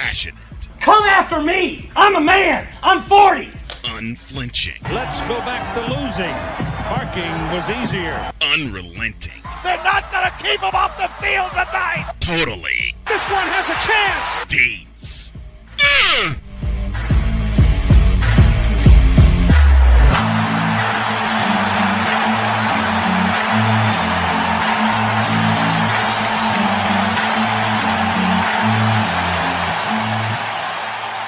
Passionate. Come after me. I'm a man. I'm 40. Unflinching. Let's go back to losing. Parking was easier. Unrelenting. They're not going to keep him off the field tonight. Totally. This one has a chance. Dietz.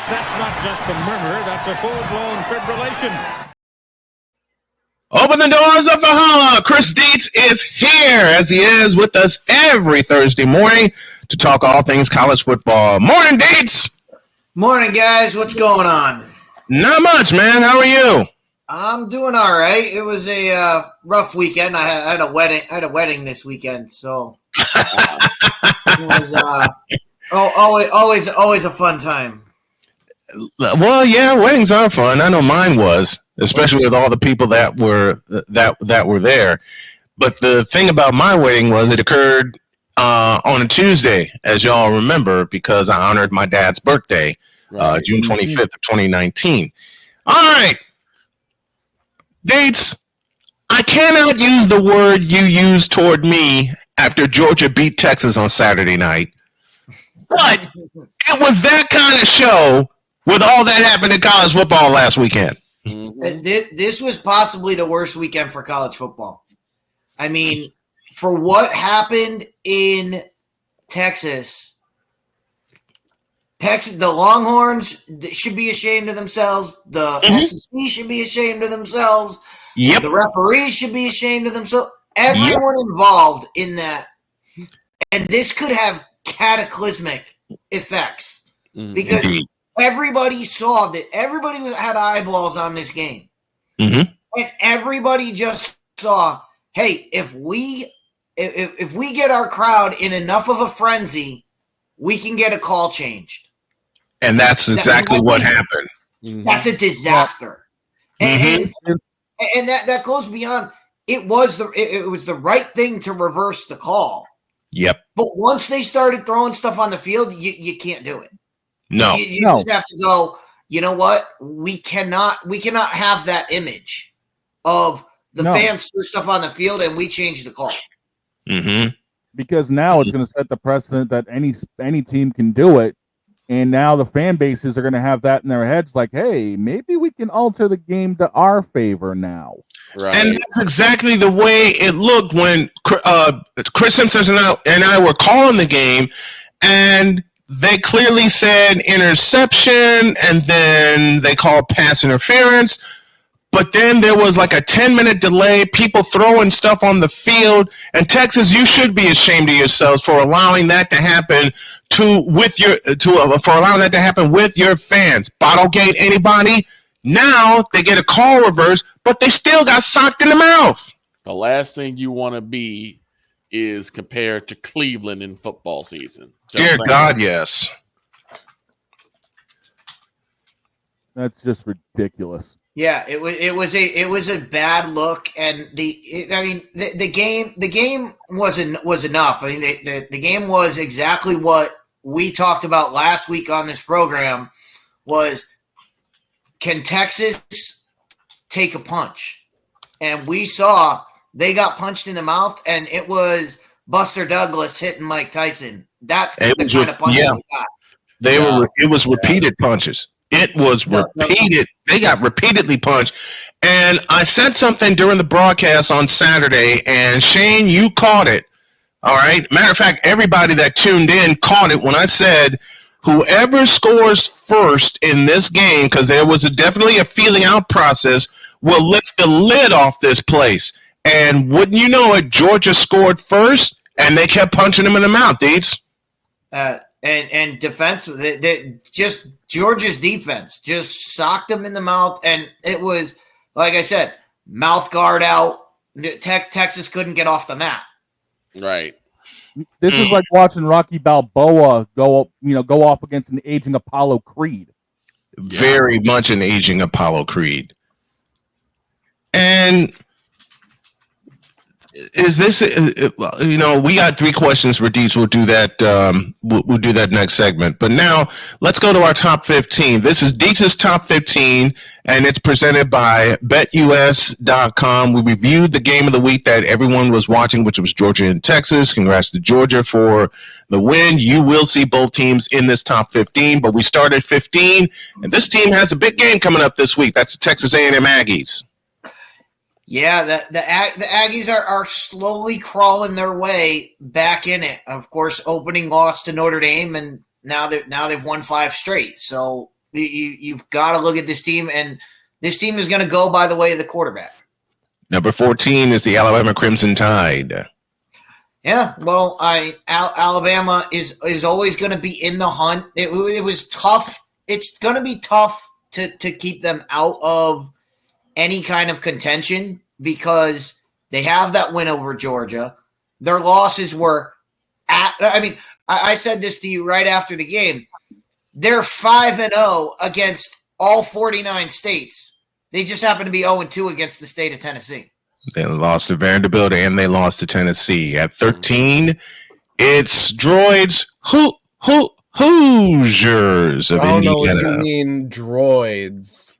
That's not just a murmur, that's a full-blown fibrillation. Open the doors of Valhalla. Chris Dietz is here, as he is with us every Thursday morning to talk all things college football. Morning, Dietz. Morning, guys. What's going on? Not much, man. How are you? I'm doing all right. It was a rough weekend. I had a wedding. I had a wedding this weekend, so it was always a fun time. Well, yeah, weddings are fun. I know mine was, especially with all the people that were there. But the thing about my wedding was it occurred on a Tuesday, as y'all remember, because I honored my dad's birthday, June 25th of 2019. All right, Dietz, I cannot use the word you used toward me after Georgia beat Texas on Saturday night, but it was that kind of show with all that happened in college football last weekend. This was possibly the worst weekend for college football. I mean, for what happened in Texas, the Longhorns should be ashamed of themselves. The SEC should be ashamed of themselves. Yep. The referees should be ashamed of themselves. Everyone involved in that. And this could have cataclysmic effects because everybody saw that everybody had eyeballs on this game. And everybody just saw, hey, if we get our crowd in enough of a frenzy, we can get a call changed. And that's exactly what happened. That's a disaster. And that goes beyond. It was the right thing to reverse the call. Yep. But once they started throwing stuff on the field, you can't do it. No. You just have to go, you know what? We cannot have that image of the fans threw stuff on the field and we changed the call. Because now it's going to set the precedent that any team can do it. And now the fan bases are going to have that in their heads like, hey, maybe we can alter the game to our favor now. Right. And that's exactly the way it looked when Chris Simpson and I were calling the game, and they clearly said interception, and then they called pass interference. But then there was like a 10-minute delay, people throwing stuff on the field. And Texas, you should be ashamed of yourselves for allowing that to happen for allowing that to happen with your fans. Bottlegate anybody? Now they get a call reverse, but they still got socked in the mouth. The last thing you want to be is compared to Cleveland in football season. Dear God, yes. That's just ridiculous. Yeah, it was a bad look, and the game was enough. I mean, the game was exactly what we talked about last week on this program. Was, can Texas take a punch? And we saw they got punched in the mouth, and it was Buster Douglas hitting Mike Tyson. That's the kind of punch they got. It was repeated punches. It was repeated. They got repeatedly punched. And I said something during the broadcast on Saturday, and Shane, you caught it. All right. Matter of fact, everybody that tuned in caught it when I said whoever scores first in this game, because there was definitely a feeling out process, will lift the lid off this place. And wouldn't you know it, Georgia scored first, and they kept punching them in the mouth, Dietz. And defense, just Georgia's defense just socked them in the mouth, and it was, like I said, mouth guard out. Texas couldn't get off the mat. Right. This is like watching Rocky Balboa go off against an aging Apollo Creed. Very much an aging Apollo Creed. And is this? We got 3 questions for Dietz. We'll do that. We'll do that next segment. But now let's go to our top 15. This is Dietz's top 15, and it's presented by BetUS.com. We reviewed the game of the week that everyone was watching, which was Georgia and Texas. Congrats to Georgia for the win. You will see both teams in this top 15, but we start at 15, and this team has a big game coming up this week. That's the Texas A&M Aggies. Yeah, the Aggies are slowly crawling their way back in it. Of course, opening loss to Notre Dame, and now they've won 5 straight. So you've got to look at this team, and this team is going to go by the way of the quarterback. Number 14 is the Alabama Crimson Tide. Yeah, well, Alabama is always going to be in the hunt. It was tough. It's going to be tough to keep them out of any kind of contention because they have that win over Georgia. Their losses were I said this to you right after the game. They're 5-0 against all 49 states. They just happen to be 0-2 against the state of Tennessee. They lost to Vanderbilt and they lost to Tennessee. At 13, it's Droids Hoosiers of Indiana. I don't know what you mean, droids.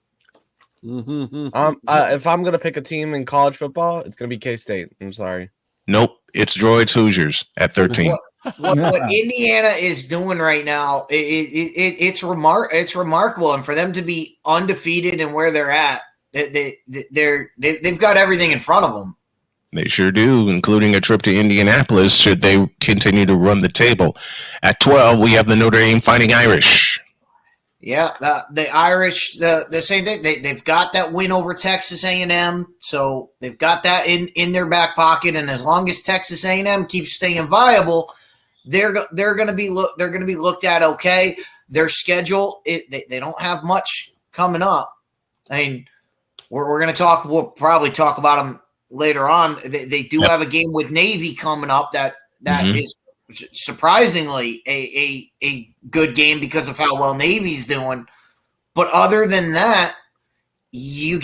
If I'm gonna pick a team in college football, it's gonna be K-State. I'm sorry. Nope, it's Droids Hoosiers at 13. What Indiana is doing right now, it's remarkable, and for them to be undefeated and where they're at, they've got everything in front of them. They sure do, including a trip to Indianapolis should they continue to run the table. At 12, we have the Notre Dame Fighting Irish. Yeah, the Irish, the same thing. They've got that win over Texas A&M, so they've got that in their back pocket. And as long as Texas A&M keeps staying viable, they're going to be looked at okay. Their schedule, they don't have much coming up. I mean, we're going to talk. We'll probably talk about them later on. They do have a game with Navy coming up that is surprisingly a good game because of how well Navy's doing. But other than that, you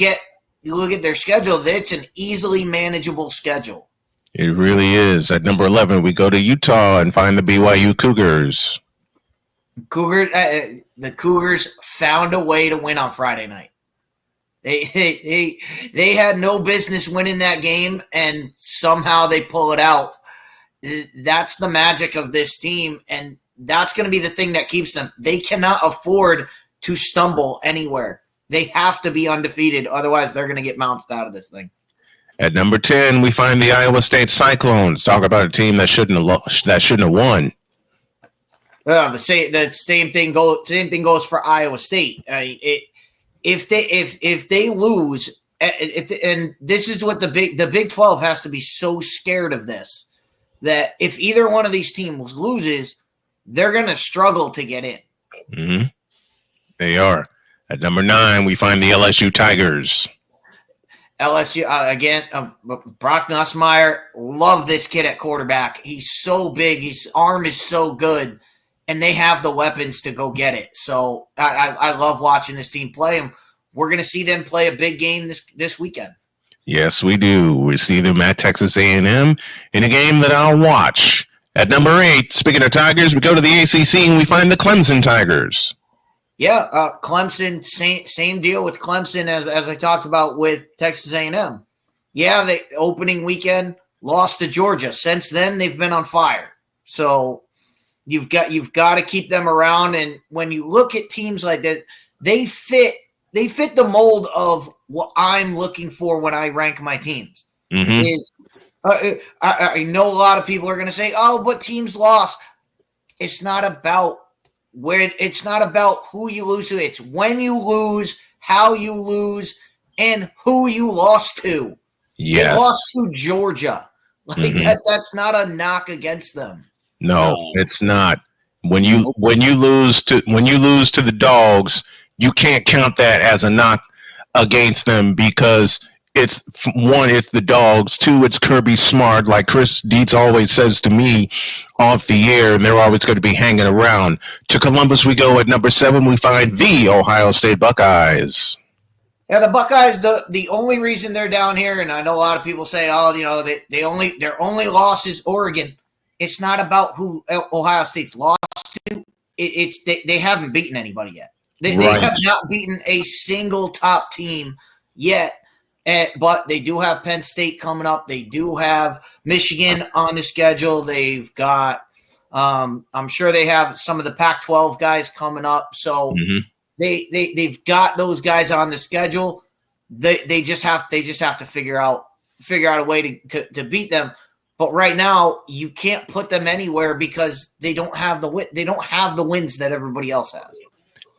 look at their schedule, it's an easily manageable schedule. It really is. At number 11, we go to Utah and find the BYU Cougars. The Cougars found a way to win on Friday night. They had no business winning that game, and somehow they pull it out. That's the magic of this team, and that's going to be the thing that keeps them. They cannot afford to stumble anywhere. They have to be undefeated, otherwise they're going to get bounced out of this thing. At number 10, we find the Iowa State Cyclones. Talk about a team that shouldn't have won. The same thing goes for Iowa State. If they lose, and this is what the Big 12 has to be so scared of this, that if either one of these teams loses, they're going to struggle to get in. Mm-hmm. They are. At number 9, we find the LSU Tigers. LSU, again, Brock Nussmeier, love this kid at quarterback. He's so big. His arm is so good, and they have the weapons to go get it. So I love watching this team play, and we're going to see them play a big game this weekend. Yes, we do. We see them at Texas A&M in a game that I'll watch. At number 8, speaking of Tigers, we go to the ACC and we find the Clemson Tigers. Yeah, Clemson, same deal with Clemson as I talked about with Texas A&M. Yeah, the opening weekend lost to Georgia. Since then, they've been on fire. So you've got to keep them around. And when you look at teams like this, they fit the mold of what I'm looking for when I rank my teams. Mm-hmm. I know a lot of people are going to say, "Oh, but teams lost." It's not about who you lose to. It's when you lose, how you lose, and who you lost to. Yes, they lost to Georgia. That's not a knock against them. No, it's not. When you lose to the Dogs, you can't count that as a knock against them because it's the Dogs. 2, it's Kirby Smart, like Chris Dietz always says to me off the air, and they're always going to be hanging around. To Columbus we go. At number 7, we find the Ohio State Buckeyes. Yeah, the Buckeyes. The only reason they're down here, and I know a lot of people say, "Oh, their only loss is Oregon." It's not about who Ohio State's lost to. They haven't beaten anybody yet. They have not beaten a single top team yet. But they do have Penn State coming up. They do have Michigan on the schedule. They've got, I'm sure they have some of the Pac-12 guys coming up. So they've got those guys on the schedule. They just have to figure out a way to beat them. But right now, you can't put them anywhere because they don't have the wins that everybody else has.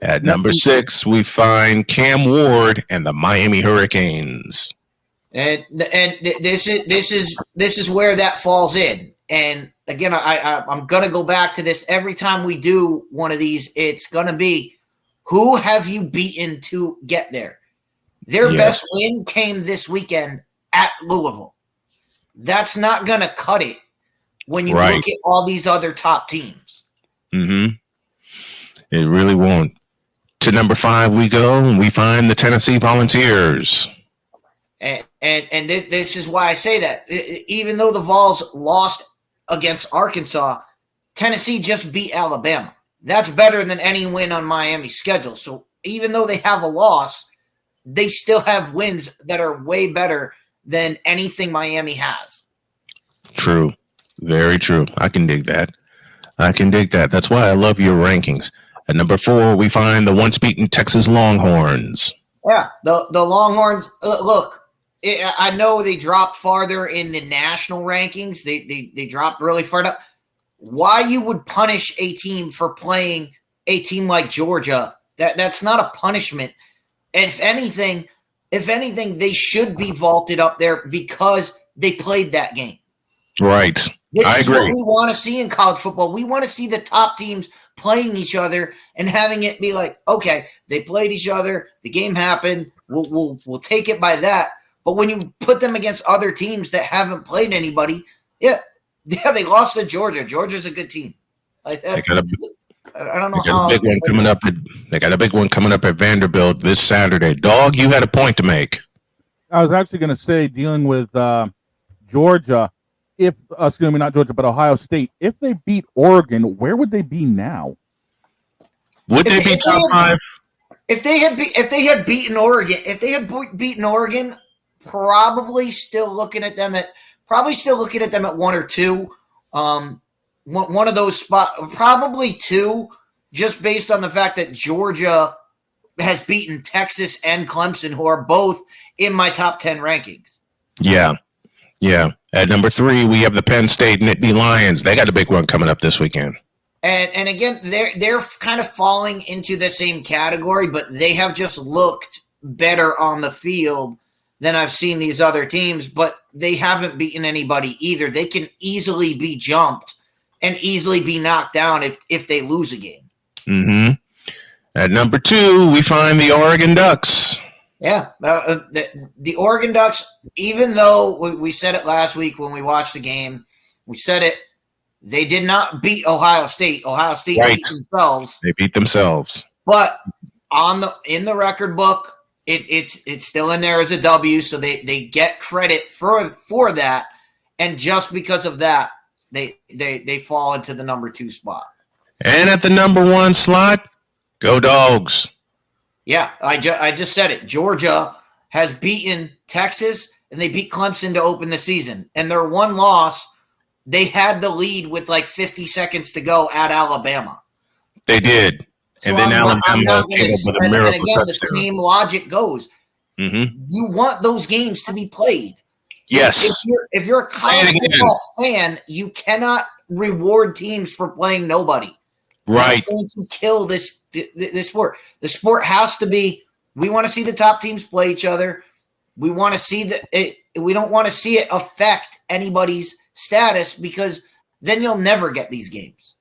At number 6, we find Cam Ward and the Miami Hurricanes. And this is where that falls in. And again, I'm gonna go back to this every time we do one of these. It's gonna be, who have you beaten to get there? Their best win came this weekend at Louisville. That's not gonna cut it when you look at all these other top teams. It really won't. To number 5 we go, and we find the Tennessee Volunteers. And this is why I say that. Even though the Vols lost against Arkansas, Tennessee just beat Alabama. That's better than any win on Miami's schedule. So even though they have a loss, they still have wins that are way better than anything Miami has. True. Very true. I can dig that. That's why I love your rankings. At number 4, we find the once beaten Texas Longhorns. Yeah, the Longhorns. Look, I know they dropped farther in the national rankings. They dropped really far up. Why you would punish a team for playing a team like Georgia? That's not a punishment. And if anything, they should be vaulted up there because they played that game. Right. I agree. What we want to see in college football. We want to see the top teams playing each other and having it be like, okay, they played each other, the game happened, we'll take it by that. But when you put them against other teams that haven't played anybody, they lost to Georgia. Georgia's a good team. I don't know how. They got a big one coming up at Vanderbilt this Saturday. Dog, you had a point to make. I was actually going to say, dealing with Georgia, not Georgia, but Ohio State, if they beat Oregon, where would they be now? Would they be top 5? If they had beaten Oregon, probably still looking at them at 1 or 2. One of those spots, probably 2, just based on the fact that Georgia has beaten Texas and Clemson, who are both in my top 10 rankings. Yeah. At number 3, we have the Penn State Nittany Lions. They got a big one coming up this weekend. And again, they're kind of falling into the same category, but they have just looked better on the field than I've seen these other teams, but they haven't beaten anybody either. They can easily be jumped and easily be knocked down if they lose a game. At number 2, we find the Oregon Ducks. Yeah, the Oregon Ducks, even though we said it last week when we watched the game, we said it, they did not beat Ohio State. Ohio State beat themselves. They beat themselves. But in the record book, it's still in there as a W, so they get credit for that. And just because of that, they fall into the number 2 spot. And at the number 1 slot, go Dogs. Yeah, I just said it. Georgia has beaten Texas, and they beat Clemson to open the season. And their one loss, they had the lead with like 50 seconds to go at Alabama. They did. And then Alabama came up with a miracle touchdown. The same logic goes. You want those games to be played. Yes. If you're a college football fan, you cannot reward teams for playing nobody. Right. That's going to kill this sport. The sport has to be, we want to see the top teams play each other. We want to see we don't want to see it affect anybody's status, because then you'll never get these games.